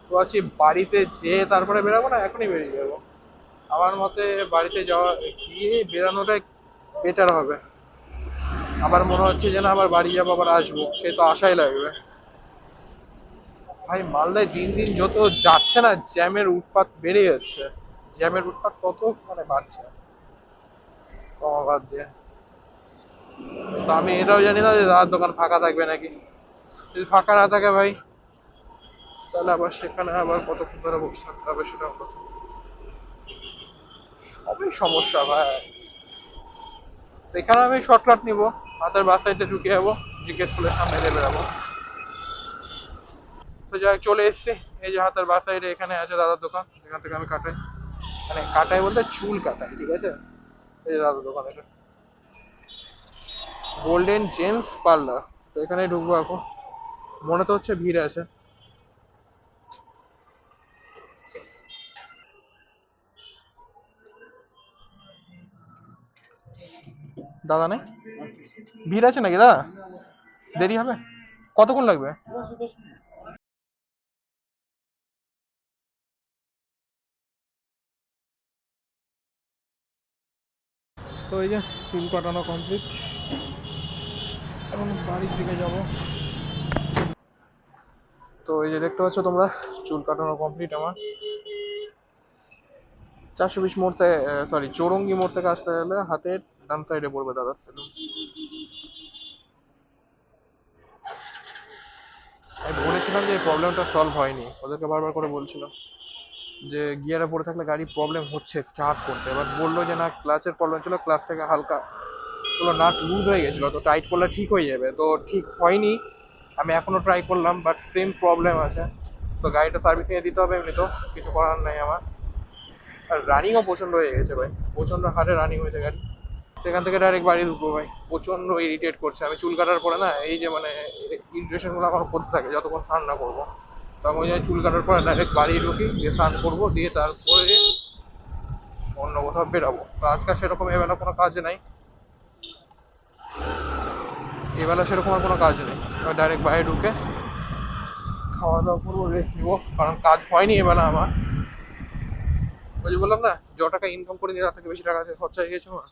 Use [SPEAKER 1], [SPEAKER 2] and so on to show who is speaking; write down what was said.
[SPEAKER 1] তো আছি বাড়িতে যেয়ে তারপরে বেরাবো, না এখনই বেরিয়ে যাবো? আমার মতে বাড়িতে যাওয়া গিয়ে বেরানোটাই বেটার হবে। আবার মনে হচ্ছে যে না আবার বাড়ি যাবো আবার আসবো, সে তো আশাই লাগবে। ভাই মালদায় দিন দিন যত যাচ্ছে না জ্যামের উৎপাত বেড়ে যাচ্ছে। জ্যামের উৎপাত কত মানে বাড়ছে বাদ দিয়ে। তো আমি এটাও জানি না যে রাত দোকান ফাঁকা থাকবে নাকি। যদি ফাঁকা না থাকে ভাই, তাহলে আবার সেখানে আবার কতক্ষণ ধরে বসে থাকতে হবে সেটাও কথা। সবই সমস্যা ভাই। এখানে আমি শর্টকাট নিবো, হাতের বাস সাইডে ঢুকে যাবো, জিজ্ঞেস করলে সামনে দিয়ে বেরাবো। তো যাই চলে এসছি। এই যে হাতের বাস সাইডে এখানে আছে দাদার দোকান, এখান থেকে আমি কাটাই, মানে কাটাই বলতে চুল কাটাই, ঠিক আছে? এই যে দাদার দোকান এটা, গোল্ডেন জেন্টস পার্লার। তো এখানে ঢুকবো এখন। মনে তো হচ্ছে ভিড় আছে। দাদা নেই? ভিড় আছে নাকি দাদা? দেরি হবে? কতক্ষণ লাগবে? তো এই যে চুল কাটানো কমপ্লিট, এখন বাড়ির দিকে যাব। তো এই যে দেখতে পাচ্ছ তোমরা, চুল কাটানো কমপ্লিট আমার। 420 মোড় থেকে, সরি চৌরঙ্গি মোড় থেকে আসতে গেলে হাতের ডান সাইডে পড়বে দাদার সেলুন। আমি বলেছিলাম যে এই প্রবলেমটা সলভ হয়নি, ওদেরকে বারবার করে বলছিলাম যে গিয়ারে পড়ে থাকলে গাড়ি প্রবলেম হচ্ছে স্টার্ট করতে। এবার বললো যে না ক্লাচের প্রবলেম ছিল, ক্লাচ থেকে হালকা পুরো নাট লুজ হয়ে গেছিলো, তো টাইট করলে ঠিক হয়ে যাবে। তো ঠিক হয়নি, আমি এখনো ট্রাই করলাম বাট সেম প্রবলেম আছে। তো গাড়িটা সার্ভিসিংয়ে দিতে হবে, এমনি তো কিছু করার নাই আমার। আর রানিংও প্রচণ্ড হয়ে গেছে ভাই, প্রচণ্ড হারে রানিং হয়েছে গাড়ি। সেখান থেকে ডাইরেক্ট বাড়ি ঢুকবো ভাই। প্রচণ্ড ইরিটেট করছে, আমি চুল কাটার পরে না এই যে মানে ইরিটেশনগুলো আমার করতে থাকে যতক্ষণ স্নান না করবো। তো আমি ওই জন্য চুল কাটার পরে ডাইরেক্ট বাড়ি ঢুকি, দিয়ে স্নান করবো, দিয়ে তারপরে অন্য কোথাও বেরাবো। তো আজকাল সেরকম এবেলা কোনো কাজ নাই, এবেলা সেরকম আর কোনো কাজ নেই। ডাইরেক্ট বাইরে ঢুকে খাওয়া দাওয়া করবো, রেস্ট নিবো, কারণ কাজ হয়নি এবেলা আমার। ওই যে বললাম না, য টাকা ইনকাম করে নিয়ে তার থেকে বেশি টাকা আছে খরচা হয়ে গেছে আমার।